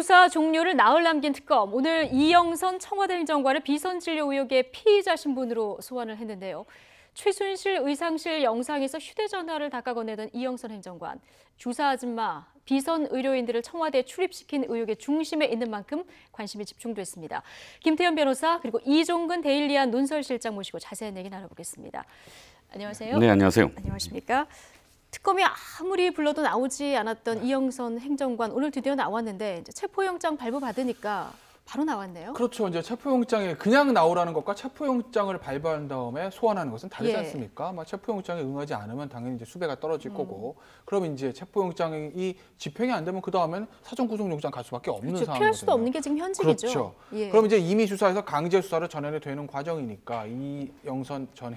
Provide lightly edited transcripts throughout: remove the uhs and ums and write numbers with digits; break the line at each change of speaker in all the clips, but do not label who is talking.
수사 종료를 나흘 남긴 특검. 오늘 이영선 청와대 행정관을 비선진료 의혹의 피의자 신분으로 소환을 했는데요. 최순실 의상실 영상에서 휴대전화를 닦아건네던 이영선 행정관. 주사 아줌마, 비선 의료인들을 청와대에 출입시킨 의혹의 중심에 있는 만큼 관심이 집중됐습니다. 김태현 변호사 그리고 이종근 데일리안 논설실장 모시고 자세한 얘기 나눠보겠습니다. 안녕하세요.
네, 안녕하세요.
안녕하십니까. 특검이 아무리 불러도 나오지 않았던 이영선 행정관 오늘 드디어 나왔는데 이제 체포영장 발부받으니까 바로 나왔네요.
그렇죠. 이제 체포영장에 그냥 나오라는 것과 체포영장을 발부한 다음에 소환하는 것은 다르지 않습니까? 체포영장에 응하지 않으면 당연히 이제 수배가 떨어질 거고, 그럼 이제 체포영장이 집행이 안 되면 그 다음엔 사전구속영장 갈 수밖에 없는 상황이거든요.
피할 수도 없는 게 지금 현직이죠.
그렇죠. 그럼 이제 임의 수사에서 강제 수사로 전환이 되는 과정이니까 이영선 전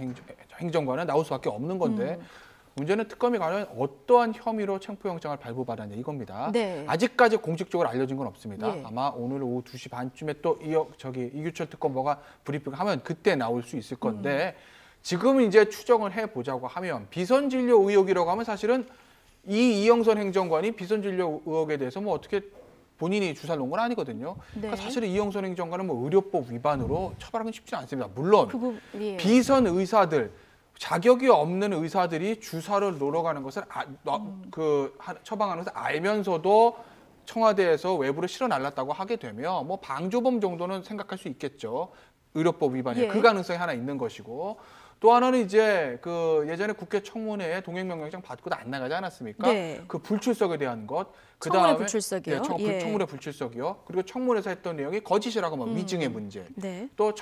행정관은 나올 수밖에 없는 건데. 문제는 특검이 과연 어떠한 혐의로 체포영장을 발부받았냐 이겁니다.
네.
아직까지 공식적으로 알려진 건 없습니다.
예.
아마 오늘 오후 2시 반쯤에 또 이규철 특검보가 브리핑을 하면 그때 나올 수 있을 건데 지금은 이제 추정을 해보자고 하면 비선진료 의혹이라고 하면 사실은 이영선 행정관이 비선진료 의혹에 대해서 뭐 어떻게 본인이 주사를 놓은 건 아니거든요.
네.
그러니까 사실은 이영선 행정관은 뭐 의료법 위반으로 처벌하기는 쉽지 않습니다. 물론
예.
비선 의사들 자격이 없는 의사들이 주사를 놓으러 가는 것을 처방하는 것을 알면서도 청와대에서 외부로 실어 날랐다고 하게 되면 뭐 방조범 정도는 생각할 수 있겠죠. 의료법 위반이 그 가능성이 하나 있는 것이고, 또 하나는 이제 그 예전에 국회 청문회에 동행명령장 받고도 안 나가지 않았습니까?
네.
그 불출석에 대한 것, 그
청문회
다음에
불출석이요?
청문회 불출석이요. 그리고 청문회에서 했던 내용이 거짓이라고 하면 위증의 문제.
네.
또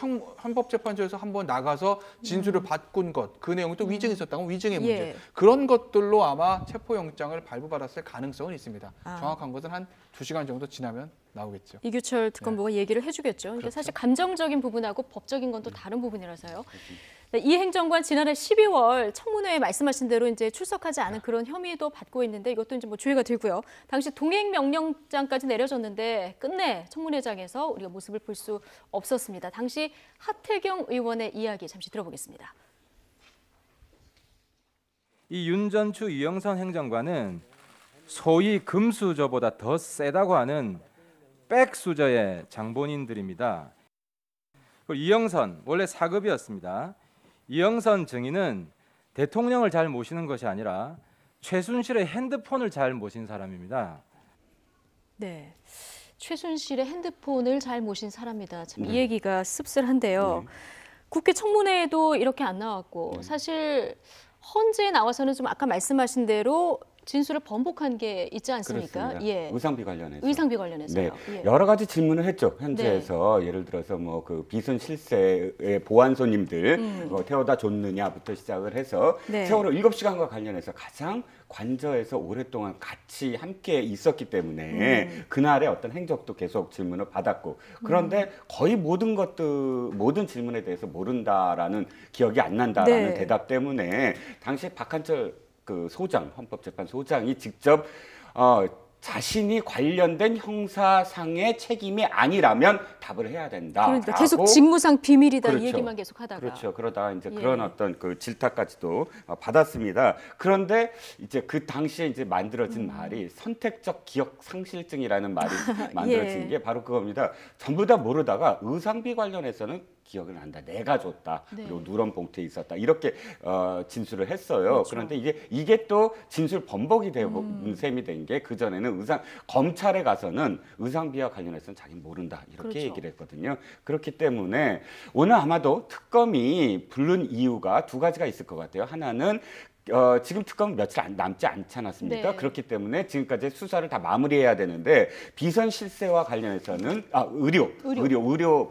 헌법재판소에서 한번 나가서 진술을 바꾼 것, 그 내용이 또 위증이 있었다고 위증의 문제. 그런 것들로 아마 체포영장을 발부받았을 가능성은 있습니다. 정확한 것은 한 2시간 정도 지나면 나오겠죠.
이규철 특검보가 얘기를 해주겠죠. 이게 사실 감정적인 부분하고 법적인 건 또 다른 부분이라서요. 이 행정관 지난해 12월 청문회에 말씀하신 대로 이제 출석하지 않은 그런 혐의도 받고 있는데 이것도 이제 뭐 주의가 되고요. 당시 동행 명령장까지 내려졌는데 끝내 청문회장에서 우리가 모습을 볼 수 없었습니다. 당시 하태경 의원의 이야기 잠시 들어보겠습니다.
이 윤전추 이영선 행정관은 소위 금수저보다 더 세다고 하는 백수저의 장본인들입니다. 이영선 원래 4급이었습니다. 이영선 증인은 대통령을 잘 모시는 것이 아니라 최순실의 핸드폰을 잘 모신 사람입니다.
네, 최순실의 핸드폰을 잘 모신 사람이다. 참 이 얘기가 씁쓸한데요. 국회 청문회에도 이렇게 안 나왔고 사실 헌재에 나와서는 좀 아까 말씀하신 대로 진술을 번복한 게 있지 않습니까?
그렇습니다.
예.
의상비 관련해서.
의상비 관련해서요.
네.
예.
여러 가지 질문을 했죠. 현재에서 예를 들어서 뭐 그 비선 실세의 보안 손님들 태워다 줬느냐부터 시작을 해서 세월호 7시간과 관련해서 가장 관저에서 오랫동안 같이 함께 있었기 때문에 그날의 어떤 행적도 계속 질문을 받았고, 그런데 거의 모든 질문에 대해서 모른다라는, 기억이 안 난다라는 대답 때문에 당시 박한철 헌법재판소장이 직접 자신이 관련된 형사상의 책임이 아니라면 답을 해야 된다.
그러니까 계속 직무상 비밀이다.
그렇죠.
이 얘기만 계속 하다가.
그렇죠. 그러다 이제 그런 어떤 그 질타까지도 받았습니다. 그런데 이제 그 당시에 이제 만들어진 말이 선택적 기억 상실증이라는 말이 만들어진 게 바로 그겁니다. 전부 다 모르다가 의상비 관련해서는 기억을 난다. 내가 줬다. 그리고 누런 봉투에 있었다. 이렇게 진술을 했어요.
그렇죠.
그런데 이게 또 진술 번복이 되고 셈이 된 게, 그전에는 검찰에 가서는 의상비와 관련해서는 자기 모른다. 이렇게 얘기를 했거든요. 그렇기 때문에 오늘 아마도 특검이 부른 이유가 두 가지가 있을 것 같아요. 하나는 지금 특검은 며칠 남지 않지 않았습니까? 그렇기 때문에 지금까지 수사를 다 마무리해야 되는데, 비선 실세와 관련해서는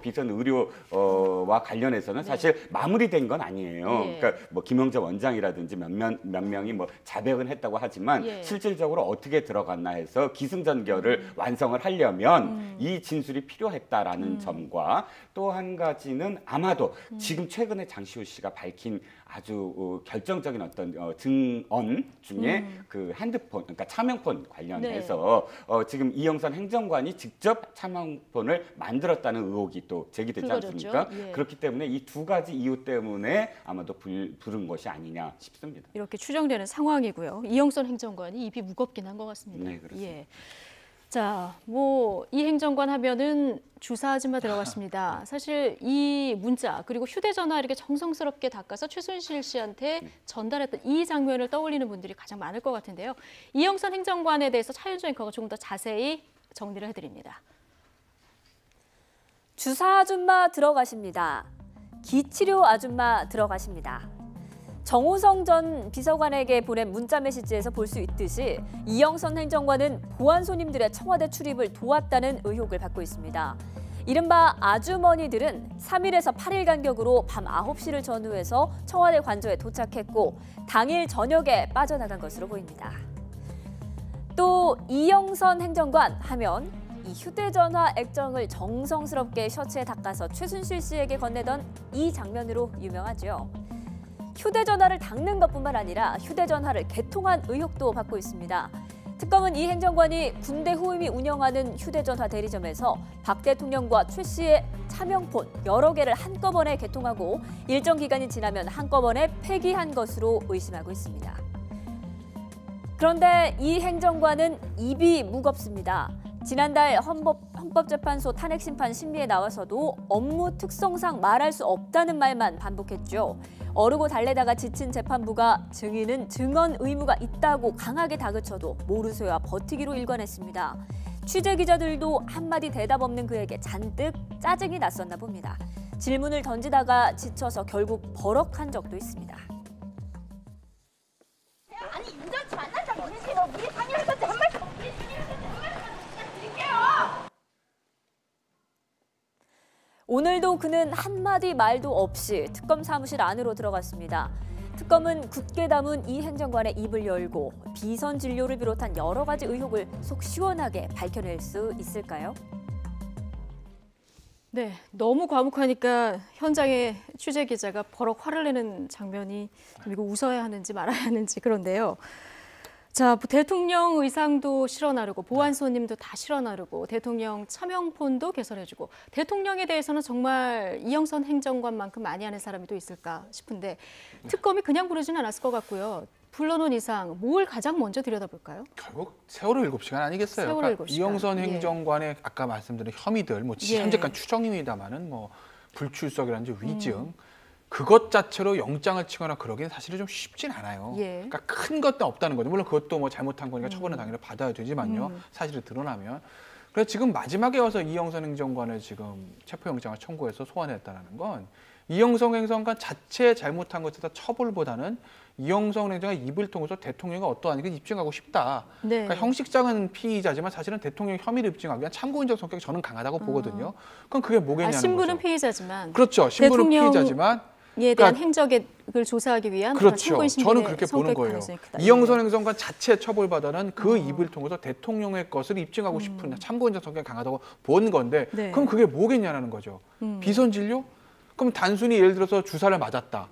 비선 의료와 관련해서는 사실 마무리된 건 아니에요. 그러니까 뭐 김영재 원장이라든지 몇 명이 뭐 자백은 했다고 하지만 실질적으로 어떻게 들어갔나 해서 기승전결을 완성을 하려면 이 진술이 필요했다라는 점과, 또 한 가지는 아마도 지금 최근에 장시호 씨가 밝힌 아주 결정적인 어떤 증언 중에 그 핸드폰, 그러니까 차명폰 관련해서 지금 이영선 행정관이 직접 차명폰을 만들었다는 의혹이 또 제기되지 않습니까? 그렇기 때문에 이 두 가지 이유 때문에 아마도 부른 것이 아니냐 싶습니다.
이렇게 추정되는 상황이고요. 이영선 행정관이 입이 무겁긴 한 것 같습니다.
네, 그렇습니다.
자, 뭐 이 행정관 하면은 주사 아줌마 들어갔습니다. 사실 이 문자 그리고 휴대전화 이렇게 정성스럽게 닦아서 최순실 씨한테 전달했던 이 장면을 떠올리는 분들이 가장 많을 것 같은데요. 이영선 행정관에 대해서 차윤주 앵커가 조금 더 자세히 정리를 해드립니다.
주사 아줌마 들어가십니다. 기치료 아줌마 들어가십니다. 정호성 전 비서관에게 보낸 문자 메시지에서 볼 수 있듯이 이영선 행정관은 보안 손님들의 청와대 출입을 도왔다는 의혹을 받고 있습니다. 이른바 아주머니들은 3일에서 8일 간격으로 밤 9시를 전후해서 청와대 관저에 도착했고 당일 저녁에 빠져나간 것으로 보입니다. 또 이영선 행정관 하면 이 휴대전화 액정을 정성스럽게 셔츠에 닦아서 최순실 씨에게 건네던 이 장면으로 유명하죠. 휴대전화를 닦는 것뿐만 아니라 휴대전화를 개통한 의혹도 받고 있습니다. 특검은 이 행정관이 군대 후임이 운영하는 휴대전화 대리점에서 박 대통령과 최 씨의 차명폰 여러 개를 한꺼번에 개통하고 일정 기간이 지나면 한꺼번에 폐기한 것으로 의심하고 있습니다. 그런데 이 행정관은 입이 무겁습니다. 지난달 헌법재판소 탄핵심판 심리에 나와서도 업무 특성상 말할 수 없다는 말만 반복했죠. 어르고 달래다가 지친 재판부가 증인은 증언 의무가 있다고 강하게 다그쳐도 모르쇠와 버티기로 일관했습니다. 취재 기자들도 한마디 대답 없는 그에게 잔뜩 짜증이 났었나 봅니다. 질문을 던지다가 지쳐서 결국 버럭한 적도 있습니다.
아니 인정치 만나자 보내세요. 미리 상의하셨지 한 말씀 드릴게요.
오늘도 그는 한마디 말도 없이 특검 사무실 안으로 들어갔습니다. 특검은 굳게 담은 이 행정관의 입을 열고 비선 진료를 비롯한 여러 가지 의혹을 속 시원하게 밝혀낼 수 있을까요?
네, 너무 과묵하니까 현장의 취재 기자가 버럭 화를 내는 장면이 이거 웃어야 하는지 말아야 하는지 그런데요. 자, 대통령 의상도 실어 나르고 보안 손님도 다 실어 나르고 대통령 차명폰도 개설해주고 대통령에 대해서는 정말 이영선 행정관만큼 많이 아는 사람이 또 있을까 싶은데 특검이 그냥 부르지는 않았을 것 같고요. 불러놓은 이상 뭘 가장 먼저 들여다볼까요?
결국 세월호 7시간 아니겠어요?
세월호
그러니까
7시간.
이영선
예.
행정관의 아까 말씀드린 혐의들, 뭐
예.
현재까지 추정입니다만은 뭐 불출석이라든지 위증 그것 자체로 영장을 치거나 그러기는 사실은 좀 쉽진 않아요.
예.
그러니까 큰 것도 없다는 거죠. 물론 그것도 뭐 잘못한 거니까 처벌은 당연히 받아야 되지만요. 사실이 드러나면. 그래서 지금 마지막에 와서 이영선 행정관을 지금 체포영장을 청구해서 소환했다는 건 이영선 행정관 자체 잘못한 것에 대한 처벌보다는 이영선 행정관의 입을 통해서 대통령이 어떠한 걸 입증하고 싶다.
네.
그러니까 형식적인 피의자지만 사실은 대통령 혐의를 입증하기 위한 참고인적 성격이 저는 강하다고 보거든요. 그럼 그게 뭐겠냐는
신분은
거죠.
피의자지만
그렇죠. 신분은
대통령-
피의자지만
이에 대한 행적을 조사하기 위한 그런
그렇죠.
참고인 신분의
저는 그렇게 보는
성격
거예요.
가능성이 크다.
이영선 행정관 자체 처벌받아는 그 입을 통해서 대통령의 것을 입증하고 싶은 참고인적 성격이 강하다고 본 건데
네.
그럼 그게 뭐겠냐는 거죠. 비선 진료? 그럼 단순히 예를 들어서 주사를 맞았다.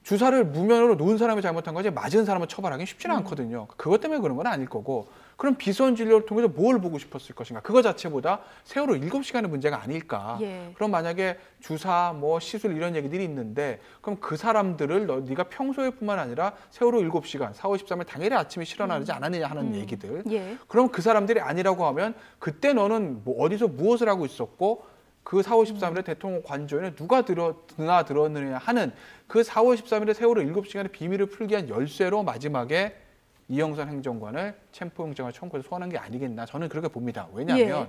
주사를 무면으로 놓은 사람이 잘못한 거지 맞은 사람을 처벌하기 쉽지는 않거든요. 그것 때문에 그런 건 아닐 거고 그럼 비선 진료를 통해서 뭘 보고 싶었을 것인가. 그거 자체보다 세월호 7시간의 문제가 아닐까.
예.
그럼 만약에 주사, 뭐 시술 이런 얘기들이 있는데 그럼 그 사람들을 네가 평소에뿐만 아니라 세월호 7시간, 4월 13일 당일에 아침에 실어나르지 않았느냐 하는 얘기들.
예.
그럼 그 사람들이 아니라고 하면 그때 너는 뭐 어디서 무엇을 하고 있었고 그 4월 13일에 대통령 관저에는 누가 들었느냐 하는 그 4월 13일에 세월호 7시간의 비밀을 풀기 위한 열쇠로 마지막에 이영선 행정관을 체포영장을 청구해서 소환한 게 아니겠나 저는 그렇게 봅니다. 왜냐하면
예.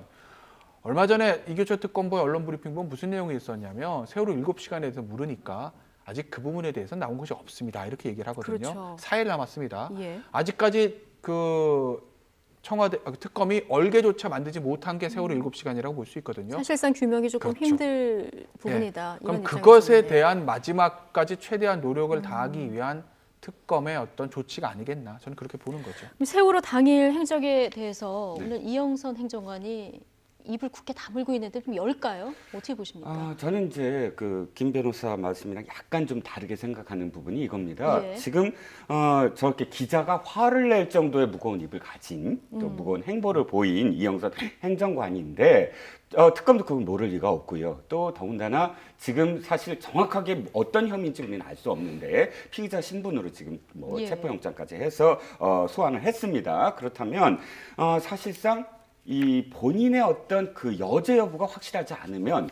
얼마 전에 이교철 특검보의 언론 브리핑 보면 무슨 내용이 있었냐면 세월호 7시간에 대해서 물으니까 아직 그 부분에 대해서 나온 것이 없습니다. 이렇게 얘기를 하거든요.
그렇죠.
4일 남았습니다.
예.
아직까지 그 청와대 특검이 얼개조차 만들지 못한 게 세월호 7시간이라고 볼 수 있거든요.
사실상 규명이 조금
그렇죠.
힘들 부분이다.
그럼
이런
그것에
입장이신데.
대한 마지막까지 최대한 노력을 다하기 위한 특검의 어떤 조치가 아니겠나 저는 그렇게 보는 거죠.
그럼 세월호 당일 행적에 대해서
네.
오늘 이영선 행정관이 입을 굳게 다물고 있는데 좀 열까요? 어떻게 보십니까?
저는 이제 그 김 변호사 말씀이랑 약간 좀 다르게 생각하는 부분이 이겁니다.
예.
지금 저렇게 기자가 화를 낼 정도의 무거운 입을 가진 또 무거운 행보를 보인 이영선 행정관인데 특검도 그걸 모를 리가 없고요. 또 더군다나 지금 사실 정확하게 어떤 혐의인지 우리는 알 수 없는데 피의자 신분으로 지금 뭐
예.
체포영장까지 해서 소환을 했습니다. 그렇다면 사실상 이 본인의 어떤 그 여죄 여부가 확실하지 않으면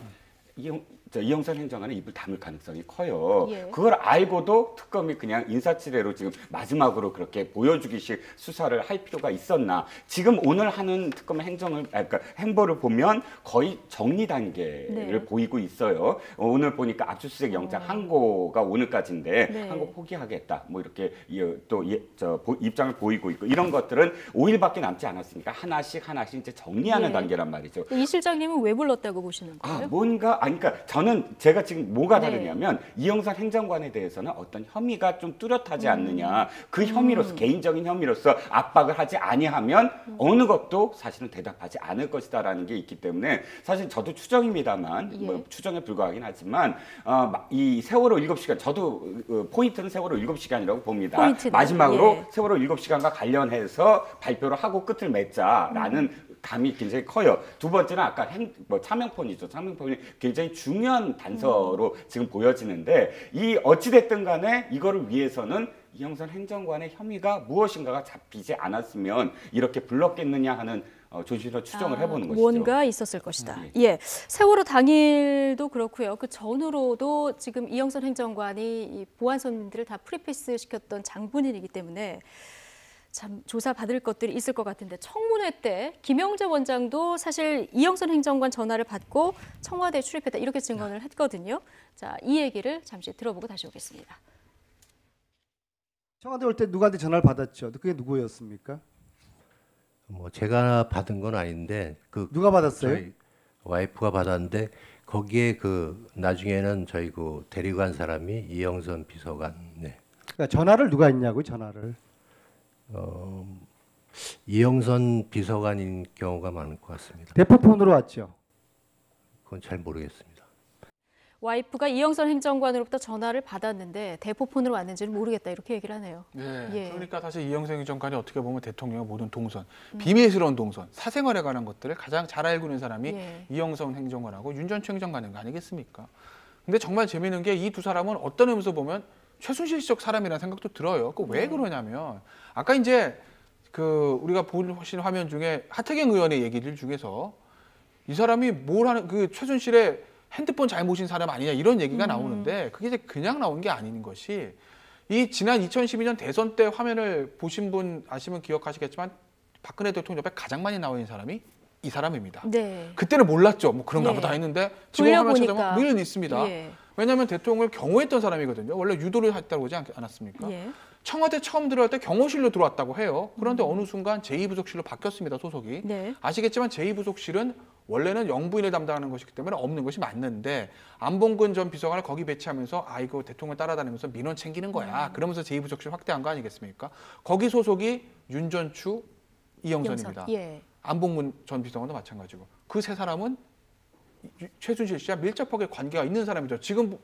이영선 행정관은 입을 다물 가능성이 커요.
예.
그걸 알고도 특검이 그냥 인사치레로 지금 마지막으로 그렇게 보여주기식 수사를 할 필요가 있었나? 지금 오늘 하는 특검의 그러니까 행보를 보면 거의 정리 단계를
네.
보이고 있어요. 오늘 보니까 압수수색 영장 항고가 오늘까지인데
네.
항고 포기하겠다. 뭐 이렇게 입장을 보이고 있고 이런 것들은 5일밖에 남지 않았으니까 하나씩 이제 정리하는
예.
단계란 말이죠.
이 실장님은 왜 불렀다고 보시는
아,
거예요?
그러니까 저는 제가 지금 뭐가
네.
다르냐면 이영선 행정관에 대해서는 어떤 혐의가 좀 뚜렷하지 않느냐. 그 혐의로서 개인적인 혐의로서 압박을 하지 아니하면 어느 것도 사실은 대답하지 않을 것이다라는 게 있기 때문에 사실 저도 추정입니다만
예.
뭐 추정에 불과하긴 하지만 이 세월호 7시간 저도 포인트는 세월호 7시간이라고 봅니다.
포인트는,
마지막으로
예.
세월호 7시간과 관련해서 발표를 하고 끝을 맺자라는 감이 굉장히 커요. 두 번째는 아까 차명폰이죠. 차명폰이 굉장히 중요한 단서로 지금 보여지는데 이 어찌됐든 간에 이거를 위해서는 이영선 행정관의 혐의가 무엇인가가 잡히지 않았으면 이렇게 불렀겠느냐 하는 조심스러운 추정을 해보는 것이죠.
뭔가 있었을 것이다. 예, 세월호 당일도 그렇고요. 그 전후로도 지금 이영선 행정관이 이 보안선들을 다 프리패스 시켰던 장본인이기 때문에 참 조사받을 것들이 있을 것 같은데 청문회 때 김영재 원장도 사실 이영선 행정관 전화를 받고 청와대에 출입했다 이렇게 증언을 했거든요. 자, 이 얘기를 잠시 들어보고 다시 오겠습니다.
청와대 올 때 누구한테 전화를 받았죠? 그게 누구였습니까?
뭐 제가 받은 건 아닌데
누가 받았어요?
저희 와이프가 받았는데 거기에 나중에는 저희 데리고 간 사람이 이영선 비서관. 네.
그러니까 전화를 누가 했냐고 전화를.
이영선 비서관인 경우가 많을 것 같습니다.
대포폰으로 왔죠.
그건 잘 모르겠습니다.
와이프가 이영선 행정관으로부터 전화를 받았는데 대포폰으로 왔는지는 모르겠다 이렇게 얘기를 하네요.
네,
예.
그러니까 사실 이영선 행정관이 어떻게 보면 대통령의 모든 동선, 비밀스러운 동선, 사생활에 관한 것들을 가장 잘 알고 있는 사람이
예.
이영선 행정관하고 윤 전추 행정관인 거 아니겠습니까? 근데 정말 재미있는 게 이 두 사람은 어떤 의미에서 보면 최순실적 사람이라는 생각도 들어요. 그 왜 그러냐면 아까 이제 우리가 보신 화면 중에 하태경 의원의 얘기들 중에서 이 사람이 뭘 하는 최순실의 핸드폰 잘못인 사람 아니냐 이런 얘기가 나오는데 그게 이제 그냥 나온 게 아닌 것이 이 지난 2012년 대선 때 화면을 보신 분 아시면 기억하시겠지만 박근혜 대통령 옆에 가장 많이 나와 있는 사람이 이 사람입니다.
네.
그때는 몰랐죠. 뭐 그런가
예.
보다 했는데 지금 화면
돌려보니까.
찾아보면 늘 있습니다.
예.
왜냐하면 대통령을 경호했던 사람이거든요. 원래 유도를 했다고 하지 않았습니까?
예.
청와대 처음 들어갈 때 경호실로 들어왔다고 해요. 그런데 어느 순간 제2부속실로 바뀌었습니다. 소속이.
네.
아시겠지만 제2부속실은 원래는 영부인을 담당하는 것이기 때문에 없는 것이 맞는데 안봉근 전 비서관을 거기 배치하면서 이거 대통령 따라다니면서 민원 챙기는 거야. 그러면서 제2부속실 확대한 거 아니겠습니까? 거기 소속이 윤전추, 이영선입니다.
예.
안봉근 전 비서관도 마찬가지고 그 세 사람은 최순실 씨와 밀접하게 관계가 있는 사람이죠. 지금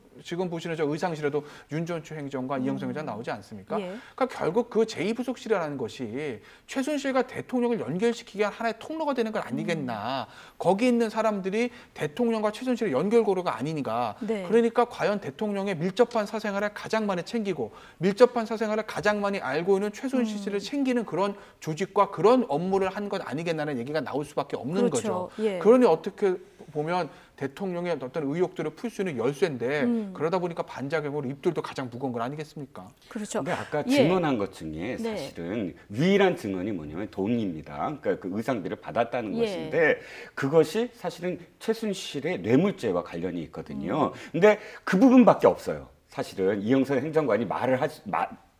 보시는 저 의상실에도 윤전추 행정관, 이영선 행정 나오지 않습니까?
예.
그러니까 결국 그 제2부속실이라는 것이 최순실과 대통령을 연결시키기 위한 하나의 통로가 되는 건 아니겠나. 거기 있는 사람들이 대통령과 최순실의 연결고리가 아니니까.
네.
그러니까 과연 대통령의 밀접한 사생활을 가장 많이 챙기고 밀접한 사생활을 가장 많이 알고 있는 최순실 씨를 챙기는 그런 조직과 그런 업무를 한 것 아니겠나는 얘기가 나올 수밖에 없는
그렇죠.
거죠.
예.
그러니 어떻게 보면 대통령의 어떤 의혹들을 풀 수 있는 열쇠인데 그러다 보니까 반작용으로 입들도 가장 무거운 건 아니겠습니까?
그렇죠.
근데 아까
예.
증언한 것 중에
네.
사실은 유일한 증언이 뭐냐면 돈입니다. 그러니까 그 의상비를 받았다는
예.
것인데 그것이 사실은 최순실의 뇌물죄와 관련이 있거든요. 근데 그 부분밖에 없어요. 사실은 이영선 행정관이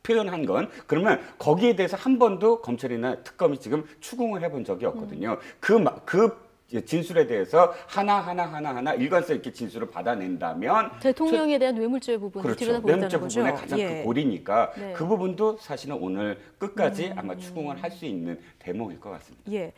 표현한 건 그러면 거기에 대해서 한 번도 검찰이나 특검이 지금 추궁을 해본 적이 없거든요. 그 진술에 대해서 하나 일관성 있게 진술을 받아낸다면
대통령에 대한 뇌물죄 부분을
그렇죠.
들여다보겠다는
뇌물죄
거죠.
부분에 가장
예.
그 고리니까
네.
그 부분도 사실은 오늘 끝까지 아마 추궁을 할 수 있는 대목일 것 같습니다.
예.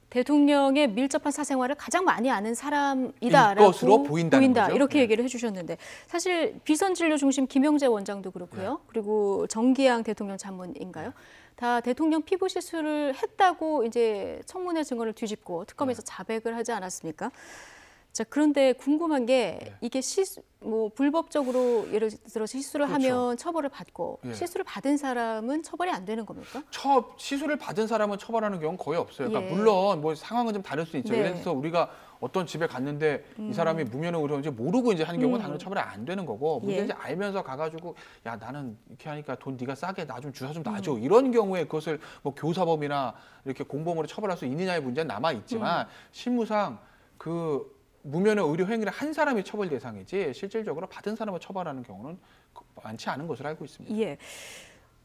대통령의 밀접한 사생활을 가장 많이 아는 사람이다라고
것으로 보인다는 거죠.
이렇게
네.
얘기를 해주셨는데 사실 비선진료 중심 김영재 원장도 그렇고요. 그리고 정기양 대통령 자문인가요? 다 대통령 피부 시술을 했다고 이제 청문회 증언을 뒤집고 특검에서 자백을 하지 않았습니까? 자, 그런데 궁금한 게
네.
이게 뭐 불법적으로 예를 들어서 시술을
그렇죠.
하면 처벌을 받고
예.
시술을 받은 사람은 처벌이 안 되는 겁니까?
시술을 받은 사람은 처벌하는 경우는 거의 없어요. 그러니까
예.
물론 뭐 상황은 좀 다를 수 있죠.
네.
예를 들어서 우리가 어떤 집에 갔는데 이 사람이 무면허 의료인지 모르고 이제 하는 경우는
음.
당연히 처벌이 안 되는 거고 문제는
예.
이제 알면서 가가지고 야 나는 이렇게 하니까 돈 네가 싸게 나 좀 주사 좀
음.
놔줘 이런 경우에 그것을 뭐 교사범이나 이렇게 공범으로 처벌할 수 있느냐의 문제는 남아 있지만 실무상 그 무면허 의료 행위를 한 사람이 처벌 대상이지 실질적으로 받은 사람을 처벌하는 경우는 많지 않은 것으로 알고 있습니다.
예.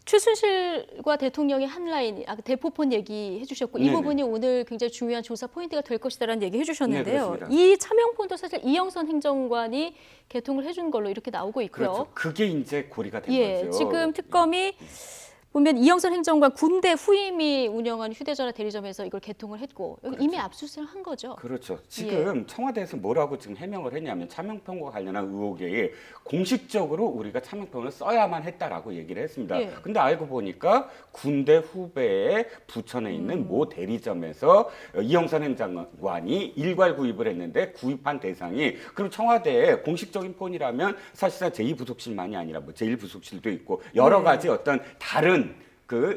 최순실과 대통령의 한 라인, 아까 대포폰 얘기해 주셨고 이
네네.
부분이 오늘 굉장히 중요한 조사 포인트가 될 것이다라는 얘기 해주셨는데요.
네, 그렇습니다.
이 차명폰도 사실 이영선 행정관이 개통을 해준 걸로 이렇게 나오고 있고요.
그렇죠. 그게 이제 고리가 된
예,
거죠.
지금 특검이 보면 이영선 행정관 군대 후임이 운영한 휴대전화 대리점에서 이걸 개통을 했고 여기 이미 압수수색을 한 거죠.
그렇죠. 지금 청와대에서 뭐라고 지금 해명을 했냐면 차명폰과 관련한 의혹에 공식적으로 우리가 차명폰을 써야만 했다라고 얘기를 했습니다.
예.
근데 알고 보니까 군대 후배의 부천에 있는 모 대리점에서 이영선 행정관이 일괄 구입을 했는데 구입한 대상이 그럼 청와대의 공식적인 폰이라면 사실상 제2부속실만이 아니라 뭐 제1부속실도 있고 여러 가지 어떤 다른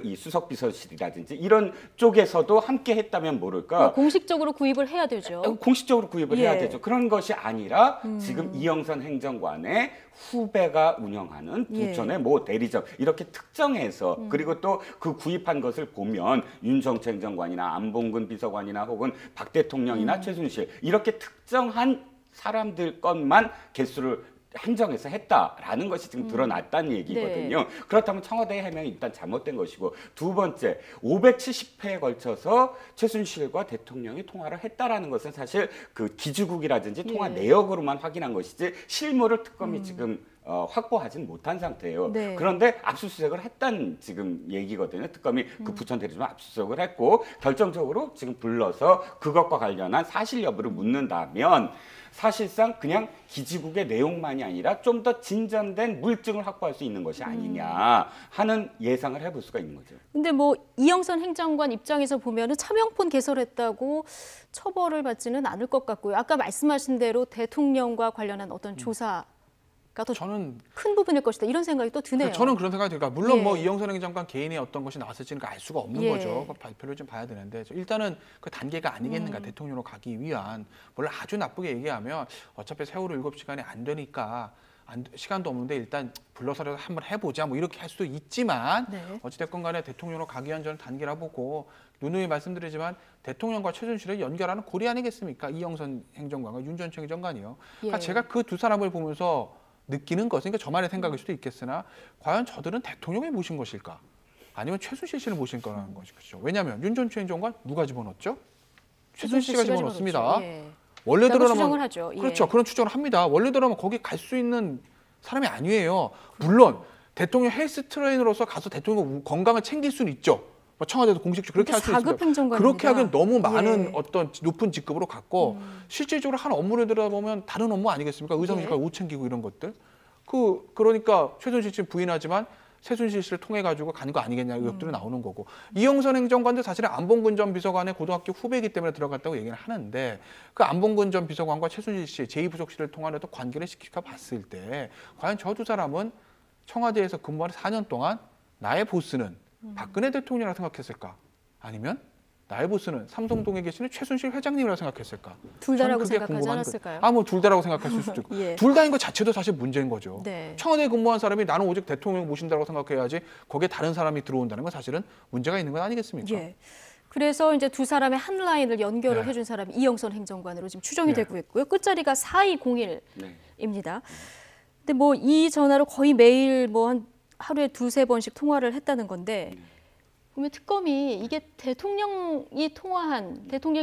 이 수석 비서실이라든지 이런 쪽에서도 함께 했다면 모를까.
공식적으로 구입을 해야 되죠.
공식적으로 구입을
예.
해야 되죠. 그런 것이 아니라 지금 이영선 행정관의 후배가 운영하는 부천의 모 대리점 이렇게 특정해서 그리고 또 그 구입한 것을 보면 윤정치 행정관이나 안봉근 비서관이나 혹은 박 대통령이나 최순실 이렇게 특정한 사람들 것만 개수를 한정해서 했다라는 것이 지금 드러났다는 얘기거든요.
네.
그렇다면 청와대의 해명이 일단 잘못된 것이고 두 번째 570회에 걸쳐서 최순실과 대통령이 통화를 했다라는 것은 사실 그 기주국이라든지 통화
예.
내역으로만 확인한 것이지 실물을 특검이 지금 확보하진 못한 상태예요.
네.
그런데 압수수색을 했다는 지금 얘기거든요. 특검이 그 부천 대리점 압수수색을 했고 결정적으로 지금 불러서 그것과 관련한 사실 여부를 묻는다면 사실상 그냥 기지국의 내용만이 아니라 좀 더 진전된 물증을 확보할 수 있는 것이 아니냐 하는 예상을 해볼 수가 있는 거죠.
근데 뭐 이영선 행정관 입장에서 보면은 차명폰 개설했다고 처벌을 받지는 않을 것 같고요. 아까 말씀하신 대로 대통령과 관련한 어떤 조사가 더
저는
큰 부분일 것이다 이런 생각이 또 드네요.
저는 그런 생각이 들까. 물론
예.
뭐 이영선 행정관 개인의 어떤 것이 나왔을지는 알 수가 없는
예.
거죠. 그 발표를 좀 봐야 되는데 일단은 그 단계가 아니겠는가 대통령으로 가기 위한 물론 아주 나쁘게 얘기하면 어차피 세월호 7시간이 안 되니까 시간도 없는데 일단 불러서라도 한번 해보자 뭐 이렇게 할 수도 있지만
네.
어찌됐건 간에 대통령으로 가기 위한 저는 단계라 보고 누누이 말씀드리지만 대통령과 최순실을 연결하는 고리 아니겠습니까? 이영선 행정관과 윤전추 행정관이요. 그러니까
예.
제가 그 두 사람을 보면서 느끼는 것은 그러니까 저만의 생각일 수도 있겠으나 과연 저들은 대통령이 모신 것일까? 아니면 최순실 씨를 모신 거라는 것이죠. 왜냐하면 윤전추 행정관 누가 집어넣었죠? 최순실 씨가 집어넣습니다.
예.
원래대로라면
추정을 하죠. 예.
그렇죠. 그런 추정을 합니다. 원래대로라면 거기 갈 수 있는 사람이 아니에요. 물론 대통령 헬스 트레이너로서 가서 대통령 건강을 챙길 수는 있죠. 뭐 청와대도 공식적으로 그렇게 할 수 있습니다.
4급 행정관입니다.
그렇게 하기엔 너무 많은
예.
어떤 높은 직급으로 갔고 실질적으로 한 업무를 들여다보면 다른 업무 아니겠습니까? 의사진과 옷 챙기고 이런 것들. 그러니까 최순실 씨는 부인하지만 최순실 씨를 통해 가지고 간 거 아니겠냐 의혹들이 나오는 거고 이영선 행정관도 사실은 안봉근 전 비서관의 고등학교 후배이기 때문에 들어갔다고 얘기를 하는데 그 안봉근 전 비서관과 최순실 씨 제2부속실을 통한 어떤 관계를 시켜 봤을 때 과연 저 두 사람은 청와대에서 근무한 4년 동안 나의 보스는 박근혜 대통령이라고 생각했을까? 아니면 나의 보스는 삼성동에 계시는 최순실 회장님이라고 생각했을까?
둘 다라고
저는 그게
생각하지
궁금한
않았을까요?
거예요. 뭐 둘 다라고 생각했을 수도 있고
예.
둘 다인 것 자체도 사실 문제인 거죠.
네.
청와대에 근무한 사람이 나는 오직 대통령 모신다고 생각해야지 거기에 다른 사람이 들어온다는 건 사실은 문제가 있는 건 아니겠습니까?
예. 그래서 이제 두 사람의 한 라인을 연결을
네.
해준 사람이 이영선 행정관으로 지금 추정이
네.
되고 있고요. 끝자리가 4201입니다.
네.
근데 뭐 이 전화로 거의 매일 뭐 한 하루에 2-3번씩 통화를 했다는 건데 보면 특검이 이게 대통령이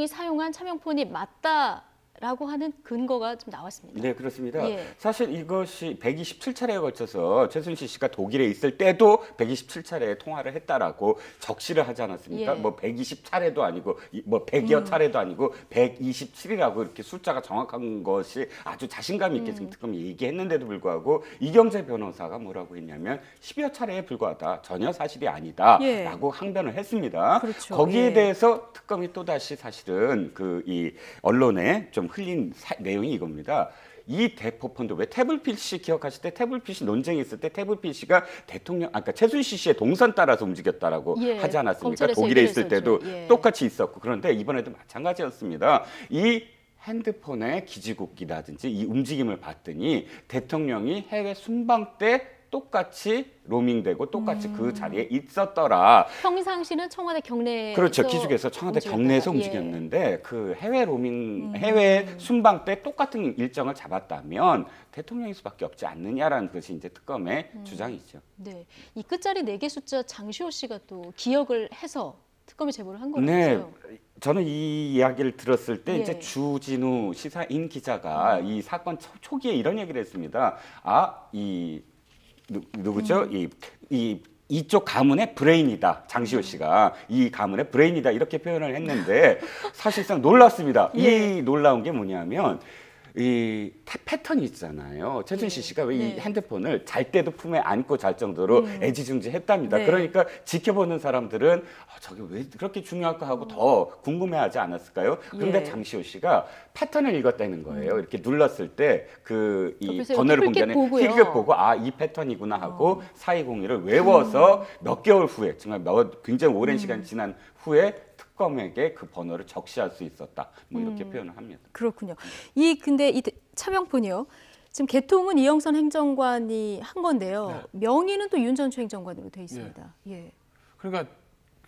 사용한 차명폰이 맞다라고 하는 근거가 좀 나왔습니다.
네, 그렇습니다.
예.
사실 이것이 127차례에 걸쳐서 최순실 씨가 독일에 있을 때도 127차례 통화를 했다라고 적시를 하지 않았습니까?
예.
뭐 120차례도 아니고 뭐 100여 차례도 아니고 127이라고 이렇게 숫자가 정확한 것이 아주 자신감 있게 지금 특검이 얘기했는데도 불구하고 이경재 변호사가 뭐라고 했냐면 10여 차례에 불과하다. 전혀 사실이 아니다라고 항변을 했습니다.
그렇죠.
거기에
예.
대해서 특검이 또다시 사실은 이 언론에 좀 흘린 내용이 이겁니다. 이 대포폰도 왜 태블릿 PC 기억하실 때 태블릿 PC 논쟁이 있을 때 태블릿 PC가 대통령 아까 최순실 씨의 동선 따라서 움직였다라고
예,
하지 않았습니까?
검찰에서
독일에
얘기를
있을 때도
했었죠. 예.
똑같이 있었고 그런데 이번에도 마찬가지였습니다. 이 핸드폰의 기지국이라든지 이 움직임을 봤더니 대통령이 해외 순방 때 똑같이 로밍되고 똑같이 그 자리에 있었더라.
평상시는 청와대 경내에서
그렇죠. 기숙에서 청와대
움직였다가.
경내에서
예.
움직였는데 그 해외 로밍, 해외 순방 때 똑같은 일정을 잡았다면 대통령일 수밖에 없지 않느냐라는 것이 이제 특검의 주장이죠.
네, 이 끝자리 4개 숫자 장시호 씨가 또 기억을 해서 특검에 제보를 한
네,
거라면서요.
저는 이 이야기를 들었을 때
예.
이제 주진우 시사인 기자가 이 사건 초기에 이런 얘기를 했습니다. 누구죠? 이쪽 가문의 브레인이다. 장시호 씨가 이 가문의 브레인이다 이렇게 표현을 했는데 사실상 놀랐습니다. 이 놀라운 게 뭐냐면 이 패턴이 있잖아요. 최순실 씨가 왜 이 핸드폰을 잘 때도 품에 안고 잘 정도로 애지중지했답니다.
네.
그러니까 지켜보는 사람들은 저게 왜 그렇게 중요할까 하고 더 궁금해하지 않았을까요? 그런데
예.
장시호 씨가 패턴을 읽었다는 거예요. 이렇게 눌렀을 때 그 이
옆에서
번호를
이렇게
본다는
보고요.
힐끗 보고 이 패턴이구나 하고 4202를 외워서 몇 개월 후에 정말 굉장히 오랜 시간이 지난 후에 특검에게 그 번호를 적시할 수 있었다. 뭐 이렇게 표현을 합니다.
그렇군요. 근데 이 차명폰이요. 지금 개통은 이영선 행정관이 한 건데요. 명의는 또 윤 전추 행정관으로 돼 있습니다. 예.
그러니까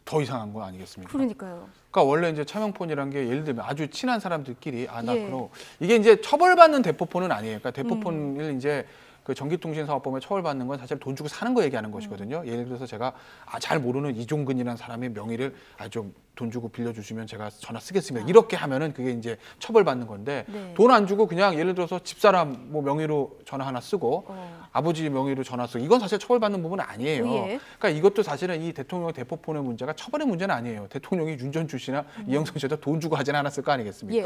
더 이상한 거 아니겠습니까?
그러니까요.
그러니까 원래 이제 차명폰이란 게 예를 들면 아주 친한 사람들끼리 나
예.
그럼 이게 이제 처벌받는 대포폰은 아니에요. 그러니까 대포폰을 이제 그 전기통신사업법에 처벌받는 건 사실 돈 주고 사는 거 얘기하는 것이거든요. 예를 들어서 제가 잘 모르는 이종근이라는 사람의 명의를 좀 돈 주고 빌려주시면 제가 전화 쓰겠습니다. 이렇게 하면은 그게 이제 처벌받는 건데
네.
돈 안 주고 그냥 예를 들어서 집사람 뭐 명의로 전화 하나 쓰고 아버지 명의로 전화 쓰고 이건 사실 처벌받는 부분은 아니에요.
예.
그러니까 이것도 사실은 이 대통령 대포폰의 문제가 처벌의 문제는 아니에요. 대통령이 윤전추 씨나 이영선 씨한테 돈 주고 하지는 않았을 거 아니겠습니까?
예.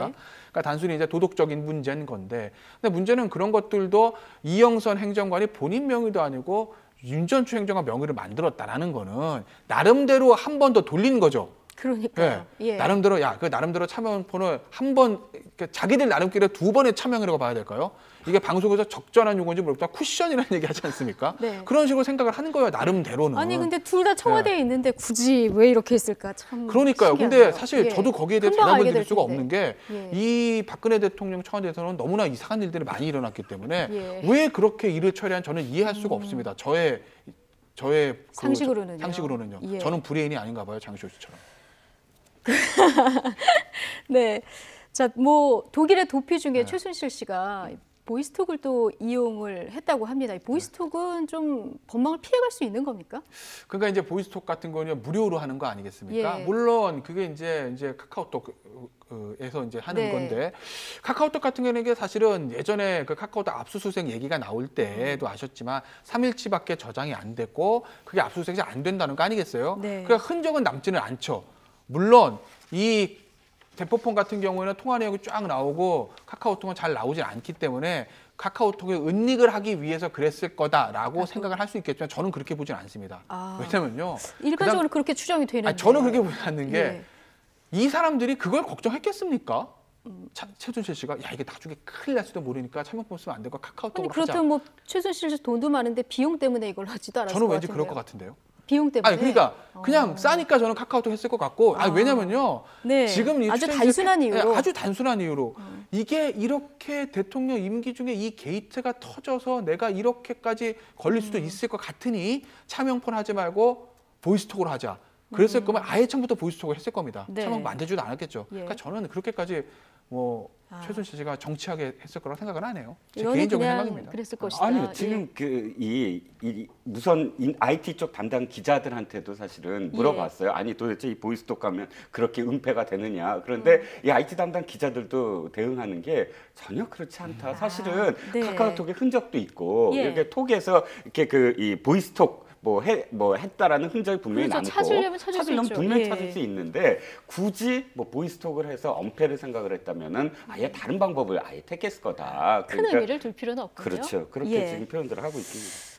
그러니까 단순히 이제 도덕적인 문제인 건데, 근데 문제는 그런 것들도 이영선 행정관이 본인 명의도 아니고 윤전추 행정관 명의를 만들었다라는 거는 나름대로 한 번 더 돌린 거죠.
그러니까요. 예.
나름대로 나름대로 차명폰을 한 번 자기들 나름대로 2번의 차명이라고 봐야 될까요? 이게 방송에서 적절한 용어인지 모르겠다 쿠션이라는 얘기 하지 않습니까?
네.
그런 식으로 생각을 하는 거예요. 나름대로는.
아니 근데 둘 다 청와대에 있는데 굳이 왜 이렇게 했을까 참.
그러니까요.
신기하네요.
근데 사실
예.
저도 거기에 대해
금방
대답을
알게
드릴
될
수가
텐데.
없는 게 이 박근혜 대통령 청와대에서는 너무나 이상한 일들이 많이 일어났기 때문에
예.
왜 그렇게 일을 처리한 저는 이해할 수가 없습니다. 저의
상식으로는요.
상식으로는요.
예.
저는 불의인이 아닌가 봐요. 장시호 씨처럼.
네. 자, 뭐 독일의 도피 중에
네.
최순실 씨가 보이스톡을 또 이용을 했다고 합니다. 이 보이스톡은 좀 법망을 피해갈 수 있는 겁니까?
그러니까 이제 보이스톡 같은 거는 무료로 하는 거 아니겠습니까?
예.
물론 그게 이제 카카오톡에서 이제 하는
네.
건데 카카오톡 같은 경우는 이게 사실은 예전에 그 카카오톡 압수수색 얘기가 나올 때도 아셨지만 3일치밖에 저장이 안 됐고 그게 압수수색이 안 된다는 거 아니겠어요?
네.
그러니까 흔적은 남지는 않죠. 물론 이 대포폰 같은 경우에는 통화 내역이 쫙 나오고 카카오톡은 잘 나오지 않기 때문에 카카오톡에 은닉을 하기 위해서 그랬을 거다라고 생각을 할 수 있겠지만 저는 그렇게 보진 않습니다. 왜냐면요.
일반적으로 그렇게 추정이 되는데.
저는 그렇게 보지 않는 게
예.
이 사람들이 그걸 걱정했겠습니까? 최순실 씨가 이게 나중에 큰일 날 수도 모르니까 차명폰 쓰면 안 되고
아니
카카오톡으로 하자.
그렇다면 뭐 최순실 씨 돈도 많은데 비용 때문에 이걸 하지도 않았을
저는
것
왠지
같은데요.
그럴 것 같은데요.
비용 때문에.
아니 그러니까 그냥 싸니까 저는 카카오톡 했을 것 같고 왜냐면요.
네.
지금 이
아주
추천실-
단순한 이유로.
네, 아주 단순한 이유로 이게 이렇게 대통령 임기 중에 이 게이트가 터져서 내가 이렇게까지 걸릴 수도 있을 것 같으니 차명폰 하지 말고 보이스톡으로 하자. 그랬을 거면 아예 처음부터 보이스톡을 했을 겁니다.
네.
차명 만들지도 않았겠죠.
예.
그러니까 저는 그렇게까지 뭐 최순실 씨가 정치하게 했을 거라고 생각은 안 해요. 제
이거는
개인적인
그냥
생각입니다.
그랬을 것이다.
아니요,
예.
지금 우선 IT 쪽 담당 기자들한테도 사실은 물어봤어요. 아니 도대체 이 보이스톡 가면 그렇게 은폐가 되느냐. 그런데 이 IT 담당 기자들도 대응하는 게 전혀 그렇지 않다. 사실은
네.
카카오톡에 흔적도 있고
예.
이렇게 톡에서 이렇게 이 보이스톡 뭐 했다라는 흔적이 분명히
그렇죠.
남고
찾으려면 찾을 수
찾으려면
있죠.
분명히
예.
찾을 수 있는데 굳이 뭐 보이스톡을 해서 엄폐를 생각을 했다면은 아예 다른 방법을 아예 택했을 거다.
큰 의미를 둘 필요는 없군요.
그렇죠. 그렇게
예.
지금 표현들을 하고 있습니다.